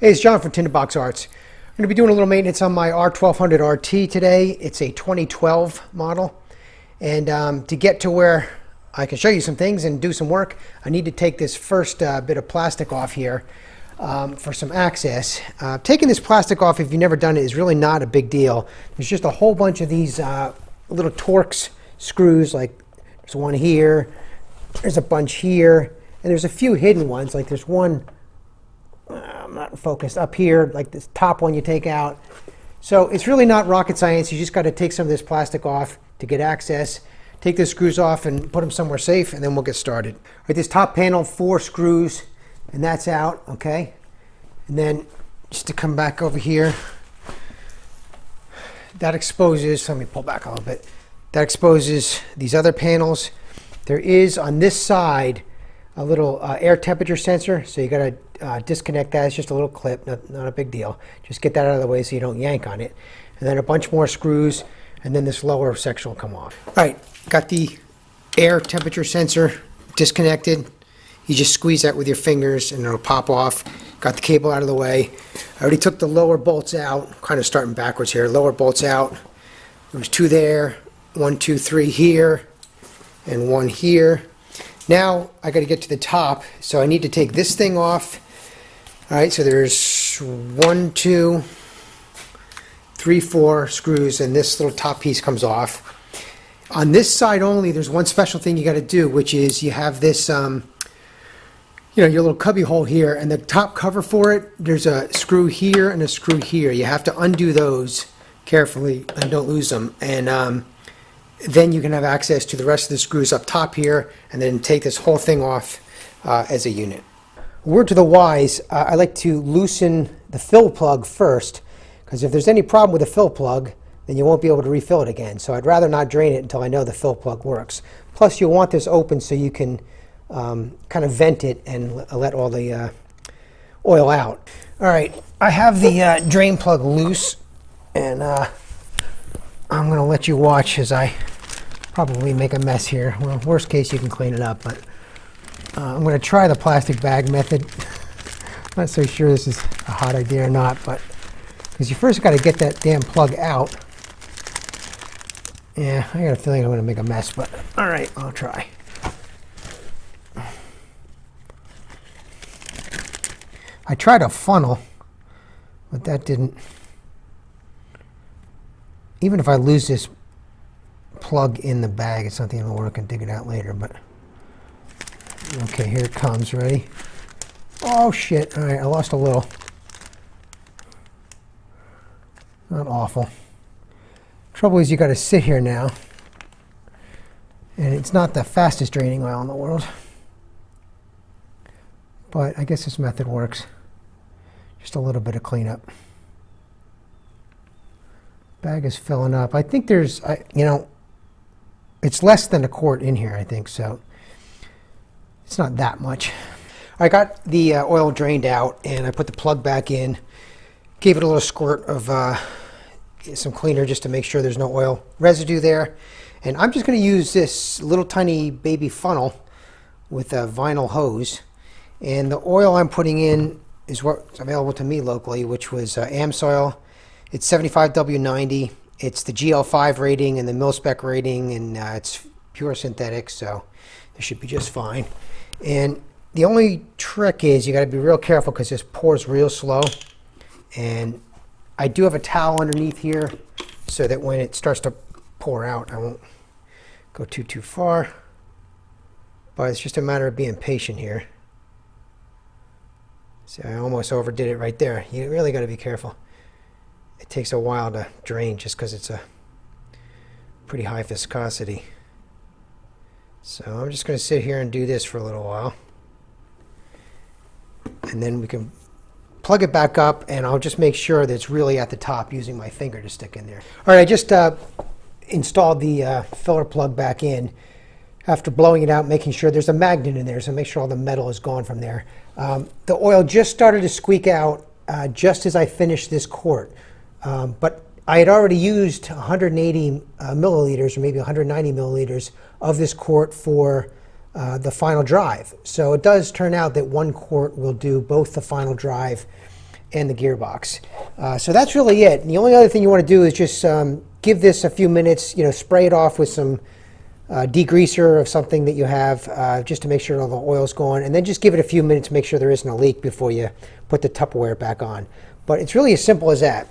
Hey, it's John from Tinderbox Arts. I'm going to be doing a little maintenance on my R1200RT today. It's a 2012 model. And to get to where I can show you some things and do some work, I need to take this first bit of plastic off here for some access. Taking this plastic off, if you've never done it, is really not a big deal. There's just a whole bunch of these little Torx screws, like there's one here, there's a bunch here, and there's a few hidden ones, like there's one I'm not focused up here, like this top one you take out. So it's really not rocket science. You just got to take some of this plastic off to get access. Take the screws off and put them somewhere safe, and then we'll get started. All right, this top panel, 4 screws, and that's out, okay? And then just to come back over here, that exposes, let me pull back a little bit. That exposes these other panels. There is on this side a little air temperature sensor, so you got to disconnect that. It's just a little clip, not a big deal. Just get that out of the way so you don't yank on it. And then a bunch more screws, and then this lower section will come off. All right, got the air temperature sensor disconnected. You just squeeze that with your fingers and it'll pop off. Got the cable out of the way. I already took the lower bolts out, kind of starting backwards here. Lower bolts out. There was 2 there, 1, 2, 3 here, and 1 here. Now I got to get to the top, so I need to take this thing off. All right, so there's 1, 2, 3, 4 screws, and this little top piece comes off. On this side only, there's one special thing you got to do, which is you have this, your little cubby hole here, and the top cover for it, there's a screw here and a screw here. You have to undo those carefully and don't lose them. And then you can have access to the rest of the screws up top here, and then take this whole thing off as a unit. Word to the wise, I like to loosen the fill plug first, because if there's any problem with the fill plug, then you won't be able to refill it again. So I'd rather not drain it until I know the fill plug works. Plus you'll want this open so you can kind of vent it and let all the oil out. All right, I have the drain plug loose, and I'm going to let you watch as I probably make a mess here. Well, worst case, you can clean it up, but I'm going to try the plastic bag method. I'm not so sure this is a hot idea or not, but because you first got to get that damn plug out. Yeah, I got a feeling I'm going to make a mess, but all right, I'll try. I tried a funnel, but that didn't. Even if I lose this plug in the bag, it's not the end of the world. I can dig it out later, but okay, here it comes. Ready? Oh shit! All right, I lost a little. Not awful. Trouble is, you got to sit here now, and it's not the fastest draining oil in the world, but I guess this method works. Just a little bit of cleanup. Bag is filling up. I think there's, it's less than a quart in here, I think, so it's not that much. I got the oil drained out, and I put the plug back in, gave it a little squirt of some cleaner just to make sure there's no oil residue there. And I'm just going to use this little tiny baby funnel with a vinyl hose. And the oil I'm putting in is what's available to me locally, which was AmSoil. It's 75W90. It's the GL5 rating and the mil-spec rating, and it's pure synthetic, so it should be just fine. And the only trick is you got to be real careful because this pours real slow. And I do have a towel underneath here so that when it starts to pour out, I won't go too far. But it's just a matter of being patient here. See, I almost overdid it right there. You really got to be careful. It takes a while to drain just because it's a pretty high viscosity. So I'm just going to sit here and do this for a little while. And then we can plug it back up, and I'll just make sure that it's really at the top using my finger to stick in there. All right, I just installed the filler plug back in after blowing it out, making sure there's a magnet in there, so make sure all the metal is gone from there. The oil just started to squeak out just as I finished this quart. But I had already used 180 milliliters, or maybe 190 milliliters of this quart for the final drive. So it does turn out that 1 quart will do both the final drive and the gearbox. So that's really it. And the only other thing you want to do is just give this a few minutes, spray it off with some degreaser of something that you have, just to make sure all the oil's gone, and then just give it a few minutes to make sure there isn't a leak before you put the Tupperware back on. But it's really as simple as that.